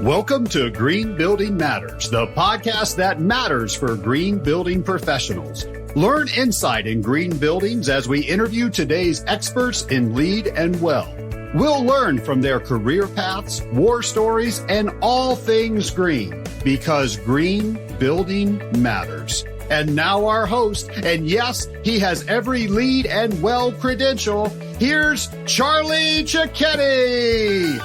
Welcome to Green Building Matters, the podcast that matters for green building professionals. Learn insight in green buildings as we interview today's experts in LEED and WELL. We'll learn from their career paths, war stories, and all things green, because green building matters. And now our host, and yes, he has every LEED and WELL credential. Here's Charlie Cicchetti.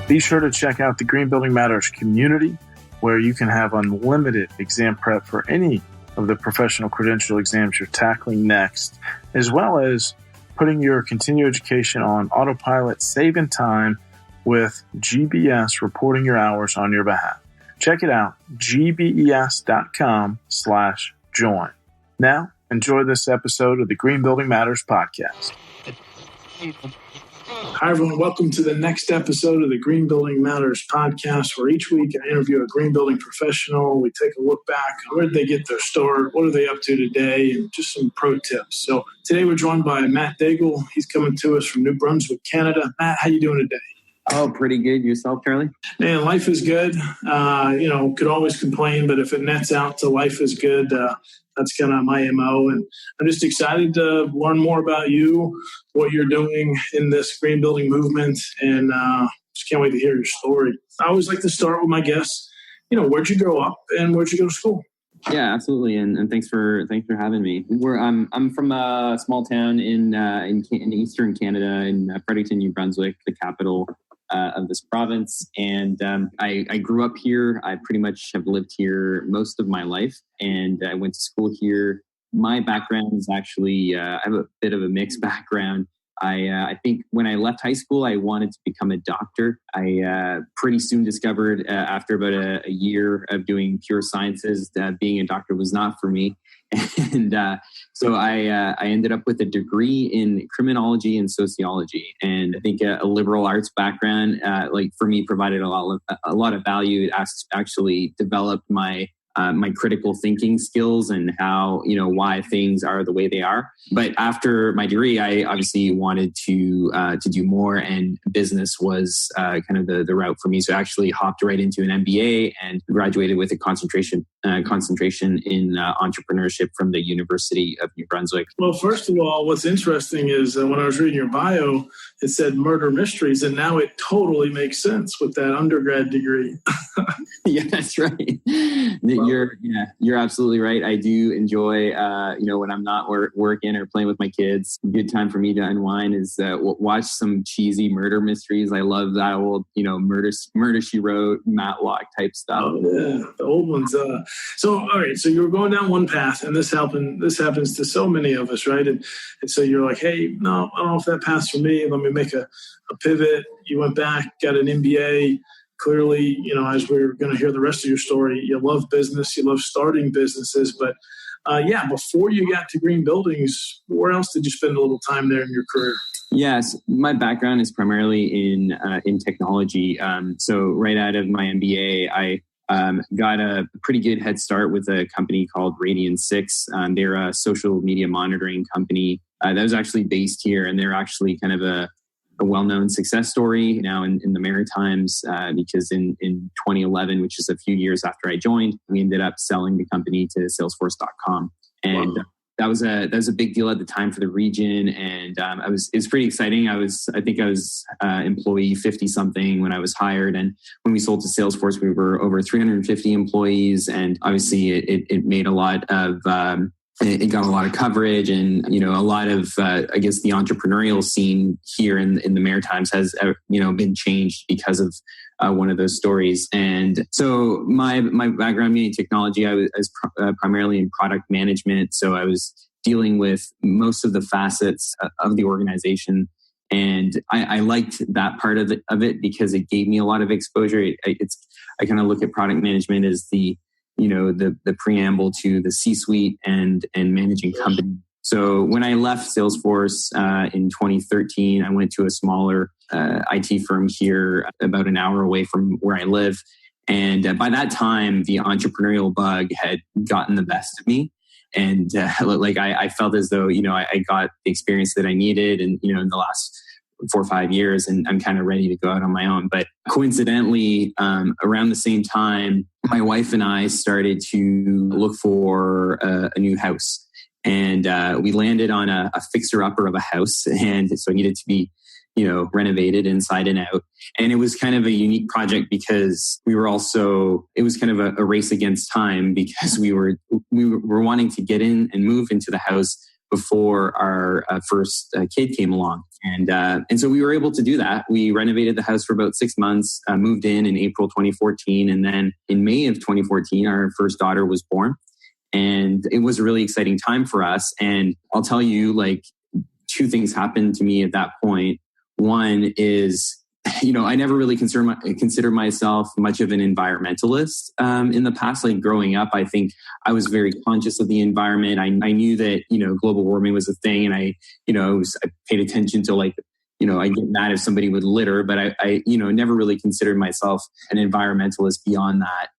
Be sure to check out the Green Building Matters community, where you can have unlimited exam prep for any of the professional credential exams you're tackling next, as well as putting your continuing education on autopilot, saving time with GBS reporting your hours on your behalf. Check it out, gbes.com/join. Now, enjoy this episode of the Green Building Matters podcast. Hi, everyone. Welcome to the next episode of the Green Building Matters podcast, where each week I interview a green building professional. We take a look back. Where did they get their start? What are they up to today? And just some pro tips. So today we're joined by Matt Daigle. He's coming to us from New Brunswick, Canada. Matt, how you doing today? Oh, pretty good. Yourself, Charlie? Man, life is good. Could always complain, but if it nets out to life is good, that's kind of my MO. And I'm just excited to learn more about you, what you're doing in this green building movement, and just can't wait to hear your story. I always like to start with my guests. Where'd you grow up and where'd you go to school? Yeah, absolutely. And thanks for having me. I'm from a small town in eastern Canada, in Fredericton, New Brunswick, the capital of this province. And I grew up here. I pretty much have lived here most of my life, and I went to school here. My background is actually, I have a bit of a mixed background. I think when I left high school, I wanted to become a doctor. I pretty soon discovered after about a year of doing pure sciences that being a doctor was not for me. And so I ended up with a degree in criminology and sociology. And I think a liberal arts background, for me, provided a lot of value. It actually developed my critical thinking skills and how, why things are the way they are. But after my degree, I obviously wanted to do more, and business was kind of the route for me. So I actually hopped right into an MBA and graduated with a concentration in entrepreneurship from the University of New Brunswick. Well, first of all, what's interesting is when I was reading your bio, it said murder mysteries, and now it totally makes sense with that undergrad degree. Yeah, that's right. You're absolutely right. I do enjoy, when I'm not working or playing with my kids. A good time for me to unwind is watch some cheesy murder mysteries. I love that old, Murder, She Wrote, Matlock type stuff. Oh yeah, the old ones. So all right, so you were going down one path, and this happens to so many of us, right? And so you're like, hey, no, I don't know if that path's for me. Let me make a pivot. You went back, got an MBA. Clearly, as we're going to hear the rest of your story, you love business, you love starting businesses. But before you got to green buildings, where else did you spend a little time there in your career? Yes, my background is primarily in technology. So right out of my MBA, I got a pretty good head start with a company called Radian6. They're a social media monitoring company that was actually based here, and they're actually kind of a well-known success story now in the Maritimes, because in 2011, which is a few years after I joined, we ended up selling the company to Salesforce.com. And wow. That was a big deal at the time for the region. And it was pretty exciting. I think I was employee 50 something when I was hired. And when we sold to Salesforce, we were over 350 employees. And obviously it made a lot of, it got a lot of coverage, and a lot of I guess the entrepreneurial scene here in the Maritimes has been changed because of one of those stories. And so my background being in technology, I was primarily in product management. So I was dealing with most of the facets of the organization, and I liked that part of it because it gave me a lot of exposure. I kind of look at product management as the preamble to the C-suite and managing company. So when I left Salesforce in 2013, I went to a smaller IT firm here about an hour away from where I live. And by that time, the entrepreneurial bug had gotten the best of me. And I felt as though, I got the experience that I needed. And, in the last 4 or 5 years, and I'm kind of ready to go out on my own. But coincidentally, around the same time, my wife and I started to look for a new house. And we landed on a fixer-upper of a house. And so it needed to be, renovated inside and out. And it was kind of a unique project because it was kind of a race against time, because we were wanting to get in and move into the house before our first kid came along. And so we were able to do that. We renovated the house for about 6 months, moved in April 2014. And then in May of 2014, our first daughter was born. And it was a really exciting time for us. And I'll tell you, like, 2 things happened to me at that point. One is, I never really consider myself much of an environmentalist in the past. Like growing up, I think I was very conscious of the environment. I knew that, global warming was a thing. And I paid attention to I get mad if somebody would litter, but I never really considered myself an environmentalist beyond that.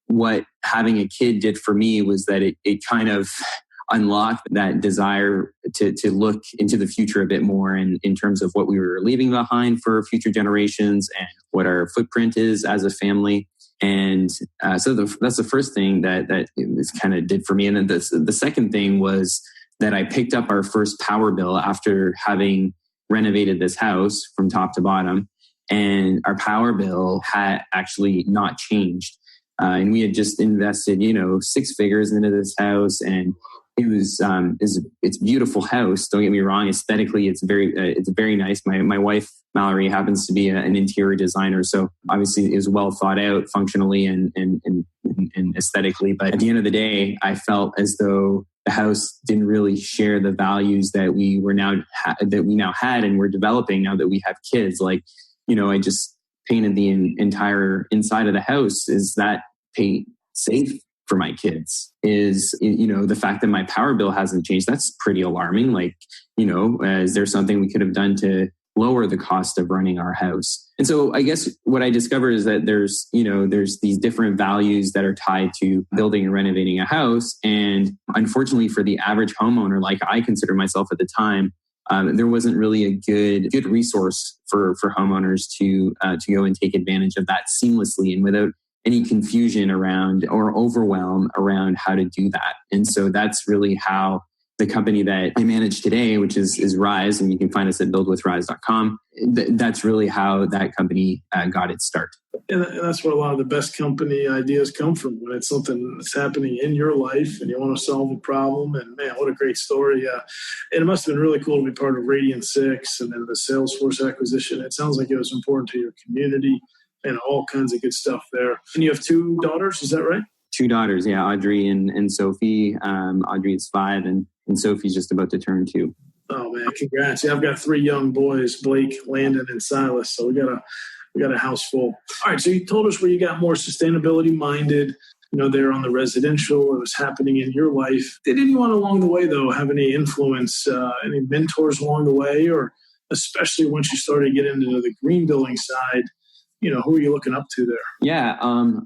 What having a kid did for me was that it kind of unlocked that desire to look into the future a bit more in terms of what we were leaving behind for future generations and what our footprint is as a family. And so that's the first thing that this kind of did for me. And then the second thing was that I picked up our first power bill after having renovated this house from top to bottom. And our power bill had actually not changed. And we had just invested, 6 figures into this house, and it's a beautiful house. Don't get me wrong. Aesthetically, it's very nice. My wife, Mallory, happens to be an interior designer. So obviously it was well thought out functionally and aesthetically. But at the end of the day, I felt as though the house didn't really share the values that we now had and we're developing now that we have kids. Like, I just painted the entire inside of the house. Is that paint safe for my kids? Is, the fact that my power bill hasn't changed, that's pretty alarming. Like, is there something we could have done to lower the cost of running our house? And so I guess what I discovered is that there's these different values that are tied to building and renovating a house. And unfortunately for the average homeowner, like I consider myself at the time, there wasn't really a good resource for homeowners to go and take advantage of that seamlessly and without any confusion around or overwhelm around how to do that. And so that's really how the company that I manage today, which is Rise, and you can find us at buildwithrise.com. That's really how that company got its start. And that's where a lot of the best company ideas come from, when it's something that's happening in your life and you want to solve a problem. And man, what a great story. And it must have been really cool to be part of Radiant 6 and then the Salesforce acquisition. It sounds like it was important to your community and all kinds of good stuff there. And you have 2 daughters, is that right? 2 daughters, yeah, Audrey and Sophie. Audrey is 5 and Sophie's just about to turn 2. Oh man, congrats. Yeah, I've got 3 young boys, Blake, Landon, and Silas. So we got a house full. All right, so you told us where you got more sustainability minded, there on the residential, it was happening in your life. Did anyone along the way, though, have any influence, any mentors along the way, or especially once you started getting into the green building side, who are you looking up to there? Yeah,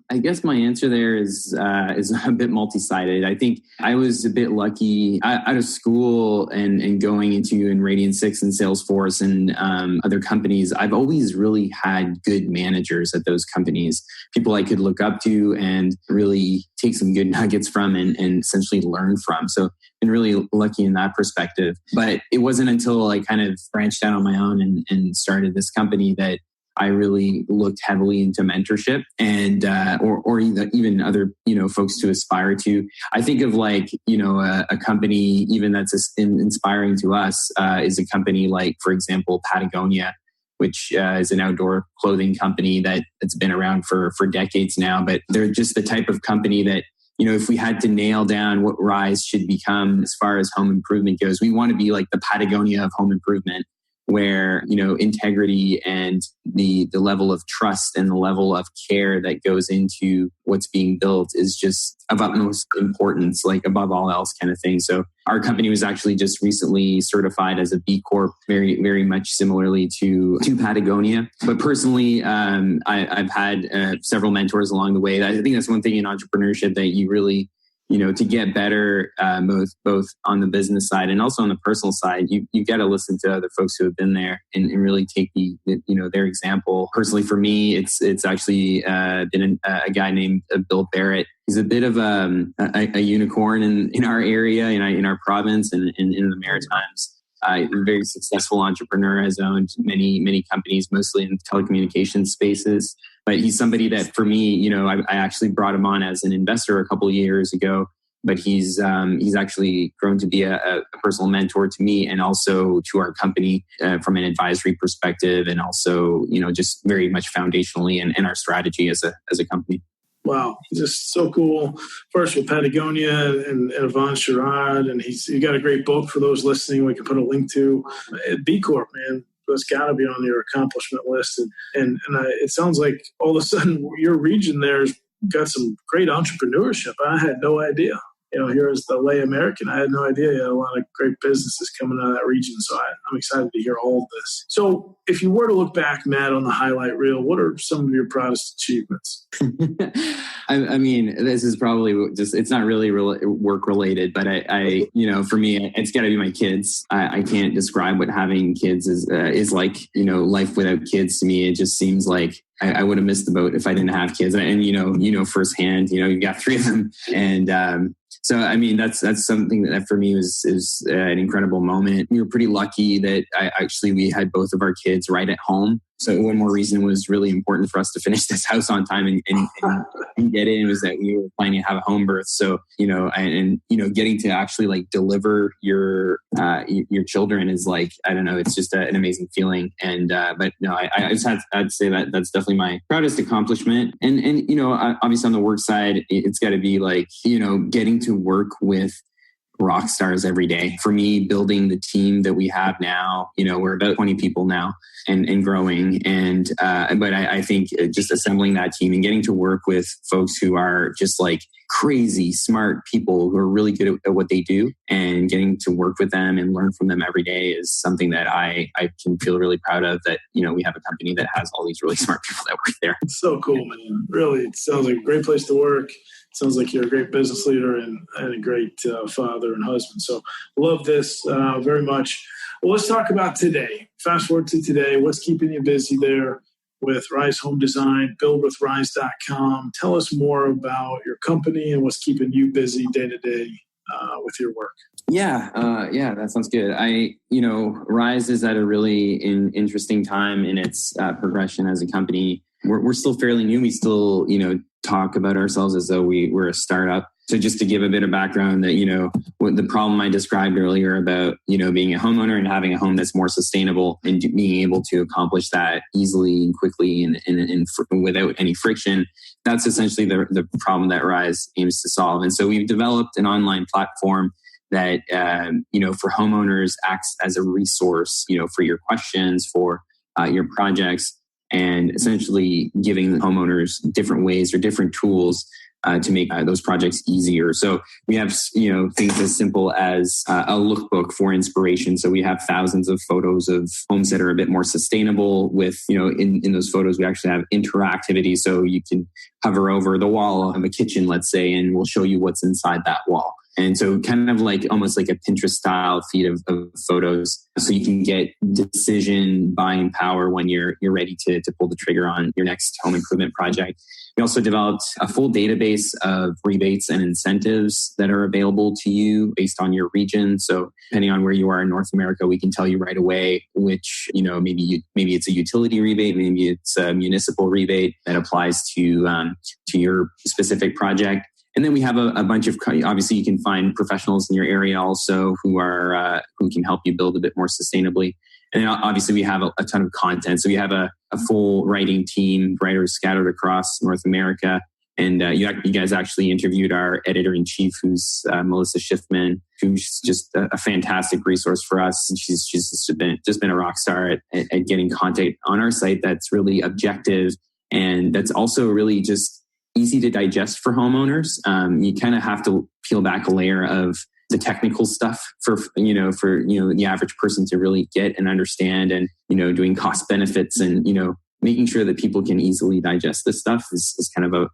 I guess my answer there is a bit multi-sided. I think I was a bit lucky out of school and going into Radiant 6 and Salesforce and other companies. I've always really had good managers at those companies, people I could look up to and really take some good nuggets from and essentially learn from. So been really lucky in that perspective. But it wasn't until I kind of branched out on my own and started this company that I really looked heavily into mentorship and or even other folks to aspire to. I think of a company even that's inspiring to us is a company like, for example, Patagonia, which is an outdoor clothing company that's been around for decades now. But they're just the type of company that, if we had to nail down what Rise should become as far as home improvement goes, we want to be like the Patagonia of home improvement, where, integrity and the level of trust and the level of care that goes into what's being built is just of utmost importance, like above all else kind of thing. So our company was actually just recently certified as a B Corp, very, very much similarly to Patagonia. But personally, I've had several mentors along the way. I think that's one thing in entrepreneurship that you really to get better, both on the business side and also on the personal side, you've got to listen to other folks who have been there and really take their example. Personally, for me, it's actually been a guy named Bill Barrett. He's a bit of a unicorn in our area, in our province, and in the Maritimes. A very successful entrepreneur, has owned many companies, mostly in telecommunications spaces. But he's somebody that, for me, I actually brought him on as an investor a couple of years ago. But he's actually grown to be a personal mentor to me and also to our company from an advisory perspective, and also just very much foundationally in our strategy as a company. Wow, just so cool. First with Patagonia and Yvonne Sherrod, and you got a great book for those listening. We can put a link to B Corp, man. That's got to be on your accomplishment list. And it sounds like all of a sudden your region there's got some great entrepreneurship. I had no idea. Here as the lay American, I had no idea you had a lot of great businesses coming out of that region. So I'm excited to hear all of this. So if you were to look back, Matt, on the highlight reel, what are some of your proudest achievements? I mean, this is probably it's not really work related, but I for me, it's got to be my kids. I can't describe what having kids is like. Life without kids, to me, it just seems like I would have missed the boat if I didn't have kids. And firsthand, you got 3 of them, and so, I mean, that's something that for me is an incredible moment. We were pretty lucky that we had both of our kids right at home. So one more reason was really important for us to finish this house on time and get in was that we were planning to have a home birth. So, getting to actually deliver your children is I don't know, it's just an amazing feeling. And, but no, I just had to say that that's definitely my proudest accomplishment. And, obviously on the work side, it's got to be getting to work with rock stars every day. For me, building the team that we have now, we're about 20 people now and growing. And, but I think just assembling that team and getting to work with folks who are just crazy smart people who are really good at what they do, and getting to work with them and learn from them every day is something that I can feel really proud of, that, we have a company that has all these really smart people that work there. It's so cool, man. Really, it sounds like a great place to work. Sounds like you're a great business leader and a great father and husband. So love this very much. Well, let's talk about today. Fast forward to today. What's keeping you busy there with Rise Home Design, buildwithrise.com. Tell us more about your company and what's keeping you busy day to day with your work. Yeah, that sounds good. Rise is at a really interesting time in its progression as a company. We're still fairly new. We still, talk about ourselves as though we're a startup. So just to give a bit of background that, what the problem I described earlier about, being a homeowner and having a home that's more sustainable and being able to accomplish that easily and quickly and without any friction, that's essentially the problem that Rise aims to solve. And so we've developed an online platform that, for homeowners acts as a resource, for your questions, for your projects, and essentially giving homeowners different ways or different tools to make those projects easier. So we have, things as simple as a lookbook for inspiration. So we have thousands of photos of homes that are a bit more sustainable with, in those photos, we actually have interactivity. So you can hover over the wall of a kitchen, let's say, and we'll show you what's inside that wall. And so kind of almost like a Pinterest style feed of photos. So you can get decision buying power when you're ready to pull the trigger on your next home improvement project. We also developed a full database of rebates and incentives that are available to you based on your region. So depending on where you are in North America, we can tell you right away which, maybe it's a utility rebate, maybe it's a municipal rebate that applies to your specific project. And then we have a bunch of, obviously you can find professionals in your area also who can help you build a bit more sustainably. And then obviously we have a ton of content. So we have a full writing team, writers scattered across North America. And you guys actually interviewed our editor-in-chief, who's Melissa Schiffman, who's just a fantastic resource for us. And she's just been a rock star at getting content on our site that's really objective and that's also really just easy to digest for homeowners. You kind of have to peel back a layer of the technical stuff for the average person to really get and understand, and doing cost benefits and making sure that people can easily digest this stuff is kind of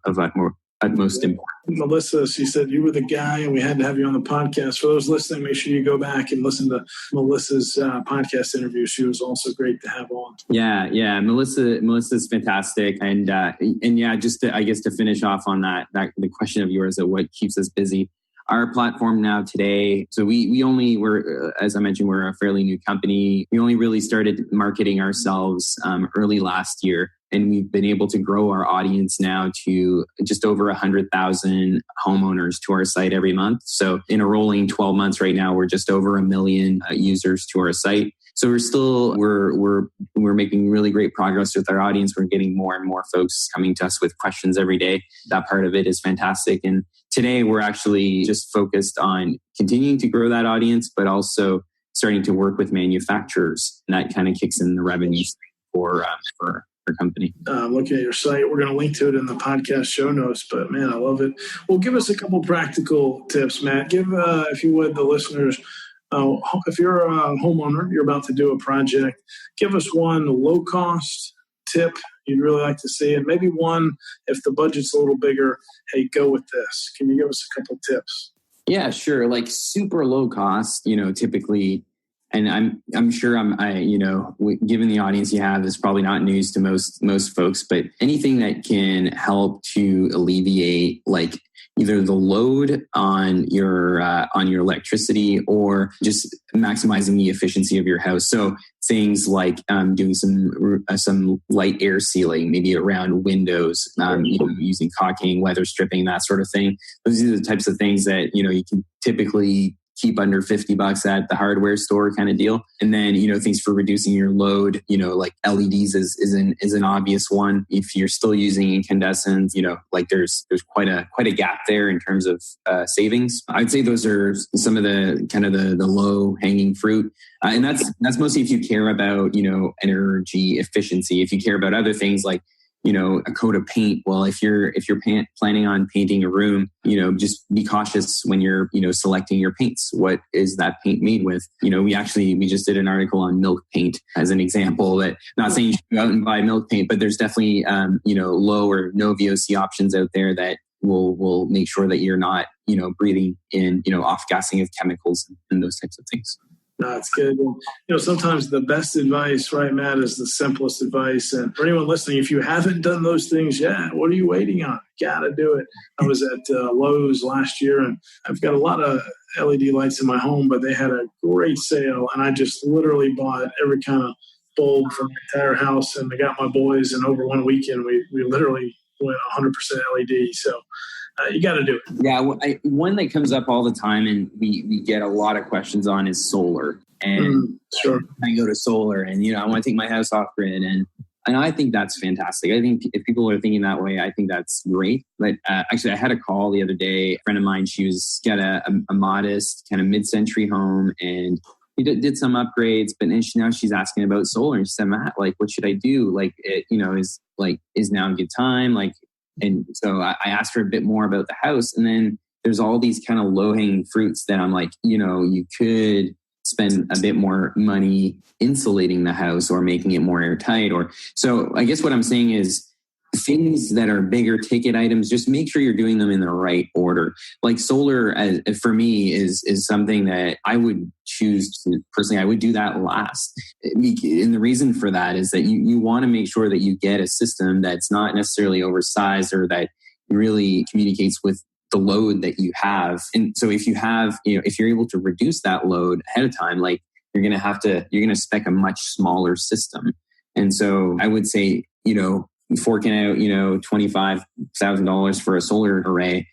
utmost importance. Melissa, she said you were the guy and we had to have you on the podcast. For those listening, make sure you go back and listen to Melissa's podcast interview. She was also great to have on. Yeah. Melissa's fantastic. And yeah, just to, I guess to finish off on that the question of yours of what keeps us busy. Our platform now today, so we're, as I mentioned, we're a fairly new company. We only really started marketing ourselves early last year. And we've been able to grow our audience now to just over 100,000 homeowners to our site every month. So in a rolling 12 months right now, we're just over 1 million users to our site. So we're making really great progress with our audience. We're getting more and more folks coming to us with questions every day. That part of it is fantastic. And today we're actually just focused on continuing to grow that audience, but also starting to work with manufacturers. And that kind of kicks in the revenue for our company. Looking at your site, we're going to link to it in the podcast show notes, but man, I love it. Well, give us a couple practical tips, Matt. Give, if you would, the listeners, if you're a homeowner, you're about to do a project, give us one low cost tip you'd really like to see, and maybe one, if the budget's a little bigger, hey, go with this. Can you give us a couple tips? Yeah, sure. Like super low cost, typically, and I'm sure given the audience you have, this is probably not news to most folks, but anything that can help to alleviate like either the load on your electricity or just maximizing the efficiency of your house. So things like doing some light air sealing, maybe around windows, using caulking, weather stripping, that sort of thing. Those are the types of things that you can typically keep under $50 at the hardware store kind of deal. And then, things for reducing your load, like LEDs is an obvious one. If you're still using incandescents, like there's quite a gap there in terms of savings. I'd say those are some of the kind of the low hanging fruit. And that's mostly if you care about, energy efficiency. If you care about other things like, a coat of paint. Well, if you're planning on painting a room, just be cautious when you're, selecting your paints. What is that paint made with? We just did an article on milk paint as an example. That not saying you should go out and buy milk paint, but there's definitely, low or no VOC options out there that will make sure that you're not, breathing in, off-gassing of chemicals and those types of things. No, it's good. And, sometimes the best advice, right, Matt, is the simplest advice. And for anyone listening, if you haven't done those things yet, what are you waiting on? Got to do it. I was at Lowe's last year, and I've got a lot of LED lights in my home, but they had a great sale, and I just literally bought every kind of bulb for my entire house, and I got my boys, and over one weekend, we literally went 100% LED. So you got to do it. Yeah, one that comes up all the time and we get a lot of questions on is solar. And sure, I go to solar and, I want to take my house off grid. And I think that's fantastic. I think if people are thinking that way, I think that's great. But actually, I had a call the other day. A friend of mine, she's got a modest kind of mid-century home and he did some upgrades, but then now she's asking about solar. And she said, Matt, like, what should I do? Like, is now a good time? Like, and so I asked her a bit more about the house. And then there's all these kind of low-hanging fruits that I'm like, you could spend a bit more money insulating the house or making it more airtight. So I guess what I'm saying is things that are bigger ticket items, just make sure you're doing them in the right order. Like solar, for me, is something that I would choose to, personally, I would do that last. And the reason for that is that you want to make sure that you get a system that's not necessarily oversized or that really communicates with the load that you have. And so if you have, if you're able to reduce that load ahead of time, like you're going to spec a much smaller system. And so I would say, forking out, $25,000 for a solar array,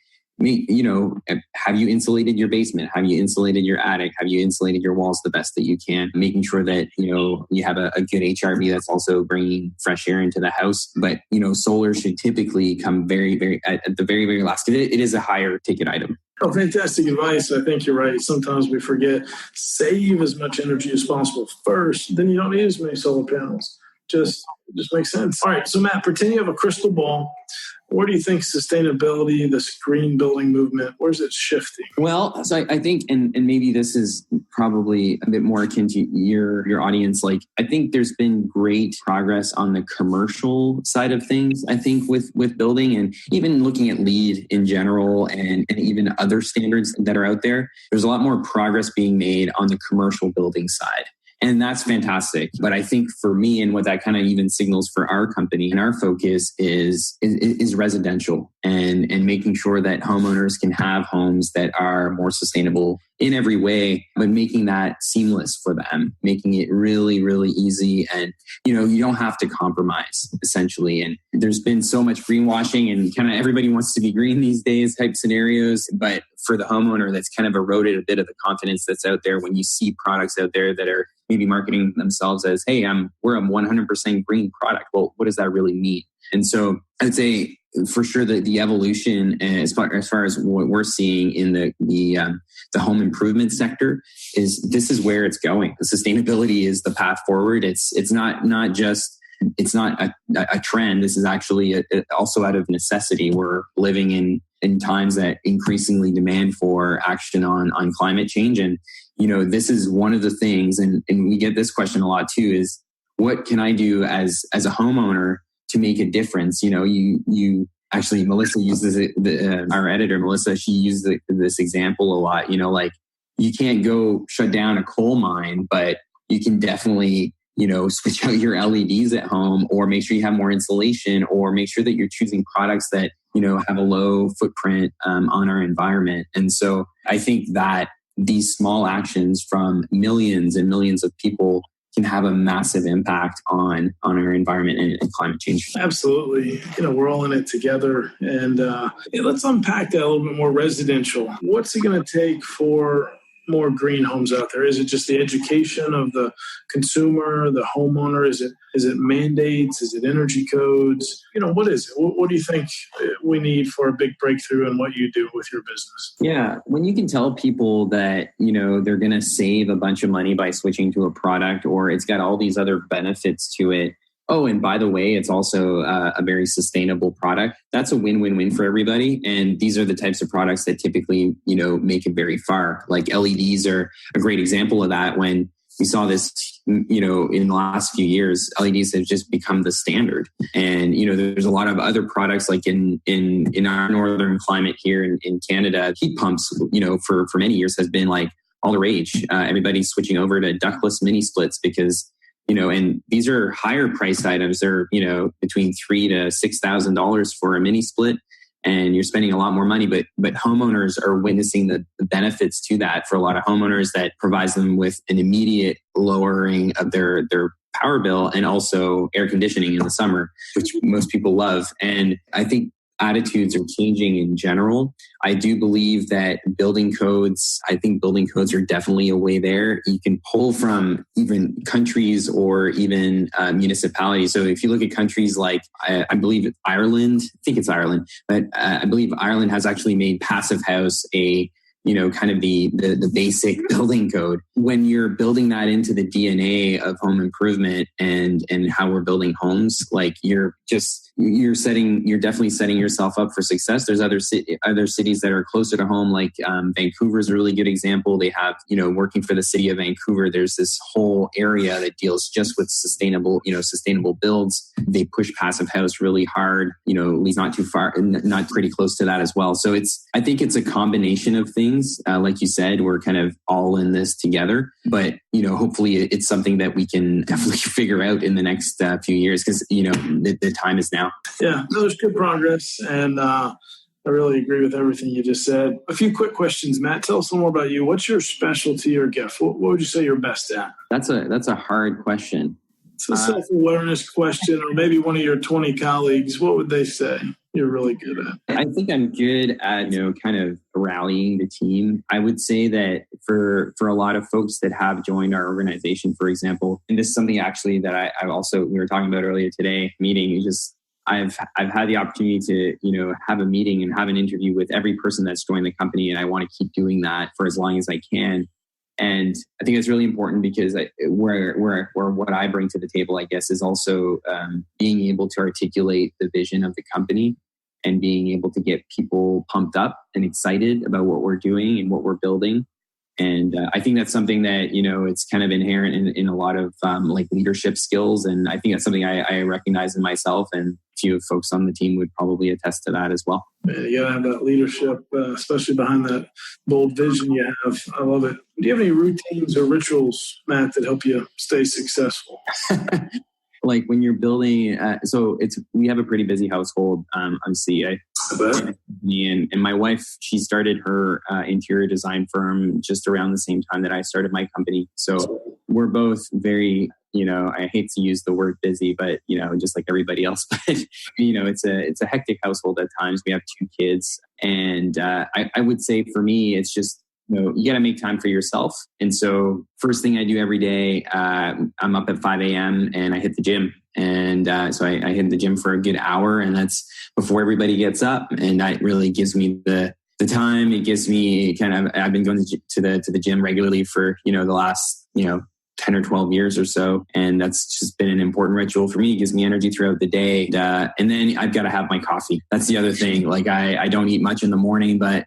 have you insulated your basement? Have you insulated your attic? Have you insulated your walls the best that you can? Making sure that, you have a good HRV that's also bringing fresh air into the house. But, solar should typically come very, very, at the very, very last. It is a higher ticket item. Oh, fantastic advice. I think you're right. Sometimes we forget, save as much energy as possible first, then you don't need as many solar panels. Just makes sense. All right. So Matt, pretend you have a crystal ball Where do you think sustainability, this green building movement, where's it shifting? Well, so I think, and maybe this is probably a bit more akin to your audience. Like, I think there's been great progress on the commercial side of things. I think with building, and even looking at LEED in general, and even other standards that are out there, there's a lot more progress being made on the commercial building side. And that's fantastic. But I think for me, and what that kind of even signals for our company and our focus is residential, and making sure that homeowners can have homes that are more sustainable in every way, but making that seamless for them, making it really, really easy. And, you don't have to compromise, essentially. And there's been so much greenwashing, and kind of everybody wants to be green these days type scenarios. But for the homeowner, that's kind of eroded a bit of the confidence that's out there when you see products out there that are maybe marketing themselves as, hey, we're a 100% green product. Well, what does that really mean? And so I'd say for sure that the evolution, as far as what we're seeing in the home improvement sector, this is where it's going. The sustainability is the path forward. It's not a trend. This is actually also out of necessity. We're living in times that increasingly demand for action on climate change. And, this is one of the things, and we get this question a lot too, is what can I do as a homeowner to make a difference? You actually, Melissa uses it, our editor, Melissa, she used this example a lot, like you can't go shut down a coal mine, but you can definitely, switch out your LEDs at home, or make sure you have more insulation, or make sure that you're choosing products that, have a low footprint on our environment. And so I think that these small actions from millions and millions of people can have a massive impact on our environment and climate change. Absolutely. We're all in it together. And let's unpack that a little bit more. Residential. What's it going to take for more green homes out there? Is it just the education of the consumer, the homeowner? Is it mandates? Is it energy codes? What is it? What do you think we need for a big breakthrough in what you do with your business? Yeah, when you can tell people that, they're going to save a bunch of money by switching to a product, or it's got all these other benefits to it. Oh, and by the way, it's also a very sustainable product. That's a win-win-win for everybody. And these are the types of products that typically, make it very far. Like LEDs are a great example of that. When we saw this, in the last few years, LEDs have just become the standard. And, there's a lot of other products like in our northern climate here in Canada, heat pumps, for many years has been like all the rage. Everybody's switching over to ductless mini splits because, and these are higher priced items. They're, between $3,000 to $6,000 for a mini split, and you're spending a lot more money. But homeowners are witnessing the benefits to that. For a lot of homeowners, that provides them with an immediate lowering of their power bill, and also air conditioning in the summer, which most people love. And I think attitudes are changing in general. I do believe that building codes are definitely a way there. You can pull from even countries or even municipalities. So if you look at countries like, I believe Ireland, but I believe Ireland has actually made Passive House a kind of the basic building code. When you're building that into the DNA of home improvement and how we're building homes, like you're definitely setting yourself up for success. There's other cities that are closer to home, like Vancouver is a really good example. They have, working for the city of Vancouver, there's this whole area that deals just with sustainable builds. They push Passive House really hard, at least not too far, not pretty close to that as well. So I think it's a combination of things. Like you said, we're kind of all in this together, but hopefully it's something that we can definitely figure out in the next few years, because the time is now. Yeah, there's good progress, and I really agree with everything you just said. A few quick questions, Matt. Tell us a little more about you. What's your specialty or gift? What would you say you're best at? That's a hard question. It's a self-awareness question, or maybe one of your 20 colleagues. What would they say you're really good at? I think I'm good at, kind of rallying the team. I would say that for a lot of folks that have joined our organization, for example, and this is something actually that we were talking about earlier today, I've had the opportunity to, have a meeting and have an interview with every person that's joined the company. And I want to keep doing that for as long as I can. And I think it's really important because where what I bring to the table, I guess, is also being able to articulate the vision of the company and being able to get people pumped up and excited about what we're doing and what we're building. And I think that's something that, it's kind of inherent in a lot of like leadership skills. And I think that's something I recognize in myself, and a few folks on the team would probably attest to that as well. Man, you gotta have that leadership, especially behind that bold vision you have. I love it. Do you have any routines or rituals, Matt, that help you stay successful? Like when you're building, we have a pretty busy household. Obviously, and my wife, she started her interior design firm just around the same time that I started my company. So we're both very, I hate to use the word busy, but just like everybody else. But it's a hectic household at times. We have 2 kids, and I would say for me, it's just, you got to make time for yourself. And so first thing I do every day, I'm up at 5 a.m. and I hit the gym. And so I hit the gym for a good hour, and that's before everybody gets up. And that really gives me the time. It gives me I've been going to the gym regularly for, the last, 10 or 12 years or so. And that's just been an important ritual for me. It gives me energy throughout the day. And then I've got to have my coffee. That's the other thing. Like I don't eat much in the morning, but,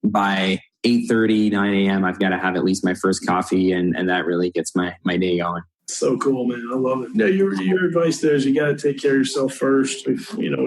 by 8:30, 9 a.m., I've got to have at least my first coffee, and that really gets my day going. So cool, man. I love it. No, your advice there is you got to take care of yourself first. We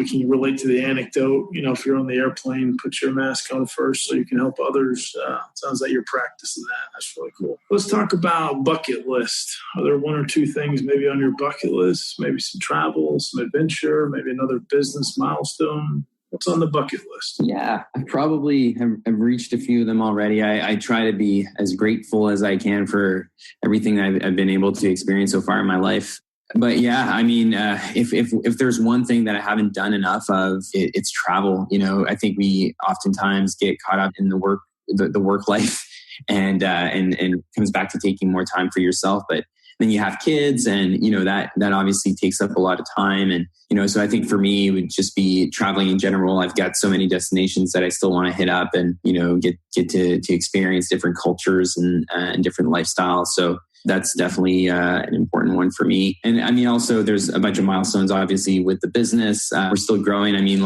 can relate to the anecdote. If you're on the airplane, put your mask on first so you can help others. Sounds like you're practicing that. That's really cool. Let's talk about bucket list. Are there 1 or 2 things maybe on your bucket list? Maybe some travel, some adventure, maybe another business milestone? What's on the bucket list? Yeah, I probably have reached a few of them already. I try to be as grateful as I can for everything I've been able to experience so far in my life. But yeah, I mean, if there's one thing that I haven't done enough of, it's travel. I think we oftentimes get caught up in the work life, and comes back to taking more time for yourself. But then you have kids, and that obviously takes up a lot of time. And so I think for me, it would just be traveling in general. I've got so many destinations that I still want to hit up, and get to experience different cultures and different lifestyles. So that's definitely an important one for me. And I mean, also there's a bunch of milestones, obviously, with the business. We're still growing. I mean,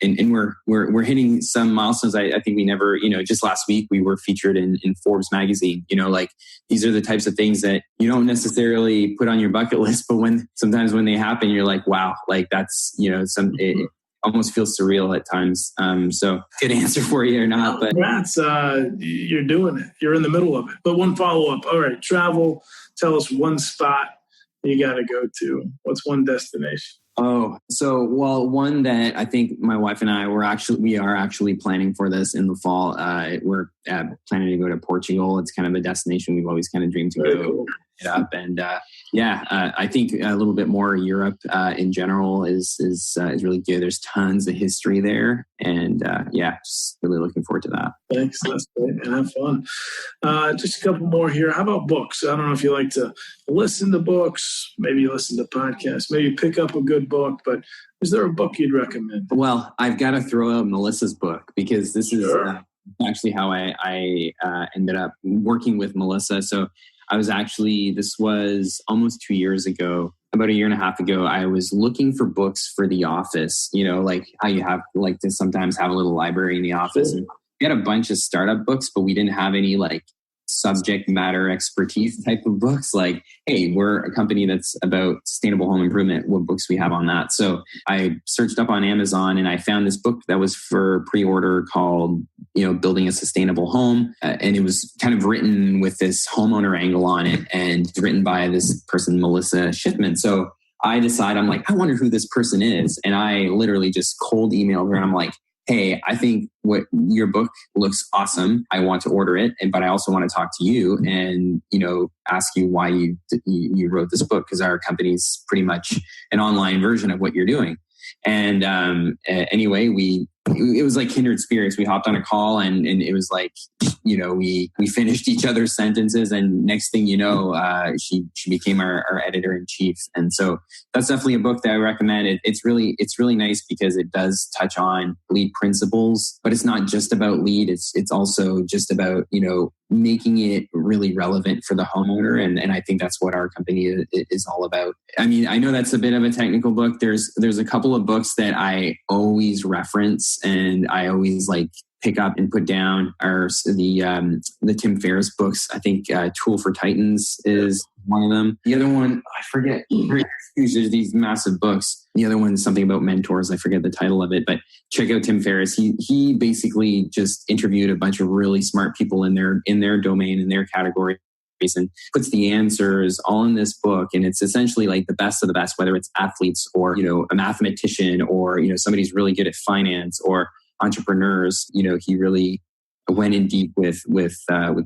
and we're hitting some milestones. I think we never, just last week we were featured in Forbes magazine. These are the types of things that you don't necessarily put on your bucket list, but sometimes when they happen, you're like, wow, like that's, it almost feels surreal at times. So good answer for you or not, but congrats, you're doing it. You're in the middle of it. But one follow-up. All right, travel. Tell us one spot you got to go to. What's one destination? One that I think my wife and I we are actually planning for this in the fall. We're planning to go to Portugal. It's kind of a destination we've always kind of dreamed to go it up. And I think a little bit more Europe in general is really good. There's tons of history there, and just really looking forward to that. Thanks, that's great, and have fun. Just a couple more here. How about books? I don't know if you like to listen to books, maybe you listen to podcasts, maybe pick up a good book, but is there a book you'd recommend? Well, I've got to throw out Melissa's book, because this is actually how I ended up working with Melissa. So this was almost 2 years ago, about a year and a half ago. I was looking for books for the office, like how you have to sometimes have a little library in the office. And we had a bunch of startup books, but we didn't have any subject matter expertise type of books. Like, hey, we're a company that's about sustainable home improvement. What books we have on that? So I searched up on Amazon, and I found this book that was for pre-order called, Building a Sustainable Home. And it was kind of written with this homeowner angle on it, and written by this person, Melissa Schiffman. So I decided, I'm like, I wonder who this person is. And I literally just cold emailed her, and I'm like, hey, I think your book looks awesome. I want to order it, but I also want to talk to you and, ask you why you wrote this book, because our company's pretty much an online version of what you're doing. And anyway, it was like kindred spirits. We hopped on a call, and it was like we finished each other's sentences, and next thing you know, she became our editor in chief. And so that's definitely a book that I recommend. It's really nice because it does touch on LEED principles, but it's not just about LEED. It's also just about, making it really relevant for the homeowner. And I think that's what our company is all about. I mean, I know that's a bit of a technical book. There's a couple of books that I always reference and I always pick up and put down are the Tim Ferriss books. I think Tool for Titans is one of them. The other one, I forget. There's these massive books. The other one is something about mentors. I forget the title of it, but check out Tim Ferriss. He basically just interviewed a bunch of really smart people in their domain, in their category, and puts the answers all in this book. And it's essentially the best of the best, whether it's athletes or, a mathematician or, somebody who's really good at finance or entrepreneurs. He really went in deep with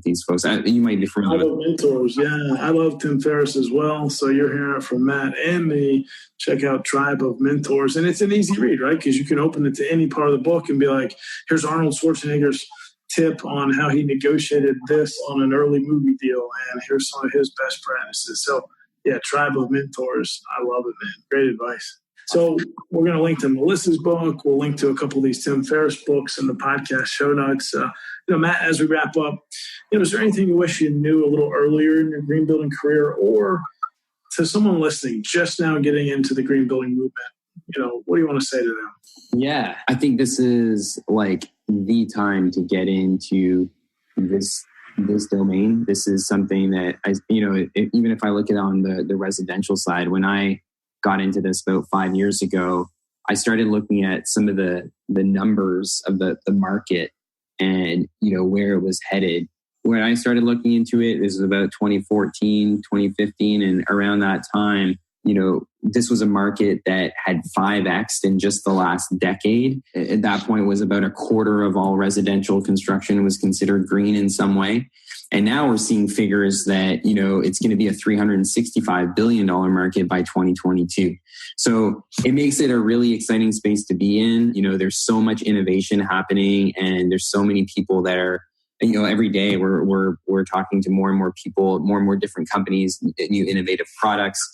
these folks. You might be familiar with mentors. Yeah, I love Tim Ferriss as well. So you're hearing it from Matt and me. Check out Tribe of Mentors. And it's an easy read, right? Because you can open it to any part of the book and be like, here's Arnold Schwarzenegger's tip on how he negotiated this on an early movie deal. And here's some of his best practices. So yeah, Tribe of Mentors. I love it, man. Great advice. So we're going to link to Melissa's book. We'll link to a couple of these Tim Ferriss books in the podcast show notes. Matt, as we wrap up, is there anything you wish you knew a little earlier in your green building career, or to someone listening just now getting into the green building movement? What do you want to say to them? Yeah, I think this is the time to get into this domain. This is something that even if I look at it on the residential side, when I got into this about 5 years ago, I started looking at some of the numbers of the market and, where it was headed. When I started looking into it, this was about 2014, 2015. And around that time, this was a market that had 5x'd in just the last decade. At that point, it was about a quarter of all residential construction was considered green in some way. And now we're seeing figures that, it's going to be a $365 billion market by 2022. So it makes it a really exciting space to be in. There's so much innovation happening and there's so many people that are, every day we're talking to more and more people, more and more different companies, new innovative products.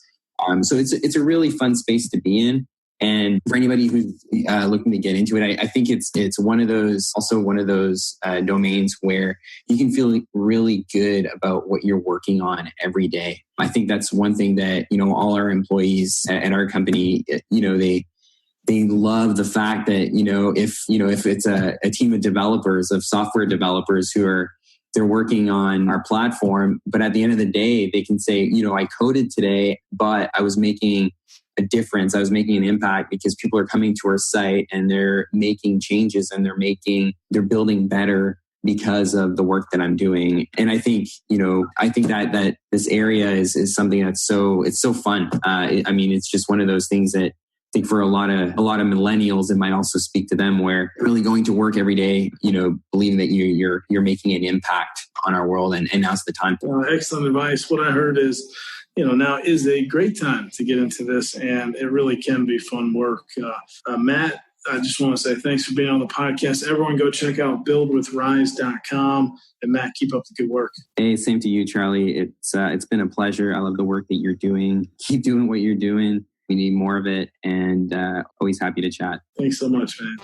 So it's a really fun space to be in. And for anybody who's looking to get into it, I think it's one of those domains where you can feel really good about what you're working on every day. I think that's one thing that, all our employees at our company, they love the fact that, if it's a team of developers, of software developers they're working on our platform, but at the end of the day, they can say, I coded today, but I was making a difference. I was making an impact because people are coming to our site and they're making changes and they're building better because of the work that I'm doing. And I think, that this area is something that's it's so fun. It's just one of those things that I think for a lot of millennials, it might also speak to them where really going to work every day, believing that you're making an impact on our world. And now's the time. Excellent advice. What I heard is, now is a great time to get into this, and it really can be fun work. Matt, I just want to say thanks for being on the podcast. Everyone go check out buildwithrise.com. And Matt, keep up the good work. Hey, same to you, Charlie. It's been a pleasure. I love the work that you're doing. Keep doing what you're doing. We need more of it, and always happy to chat. Thanks so much, man.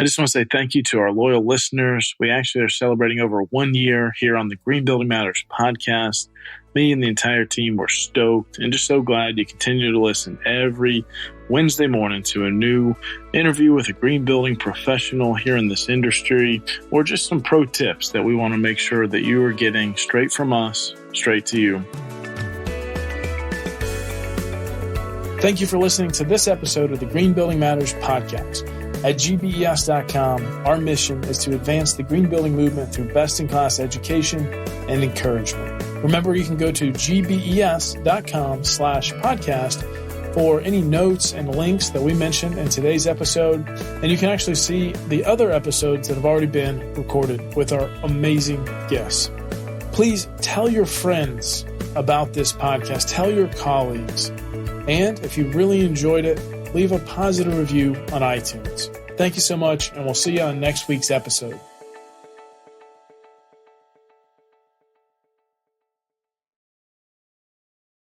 I just want to say thank you to our loyal listeners. We actually are celebrating over 1 year here on the Green Building Matters podcast. Me and the entire team were stoked and just so glad you continue to listen every Wednesday morning to a new interview with a green building professional here in this industry, or just some pro tips that we want to make sure that you are getting straight from us, straight to you. Thank you for listening to this episode of the Green Building Matters podcast. At GBES.com, our mission is to advance the green building movement through best-in-class education and encouragement. Remember, you can go to gbes.com/podcast for any notes and links that we mentioned in today's episode. And you can actually see the other episodes that have already been recorded with our amazing guests. Please tell your friends about this podcast. Tell your colleagues. And if you really enjoyed it, leave a positive review on iTunes. Thank you so much, and we'll see you on next week's episode.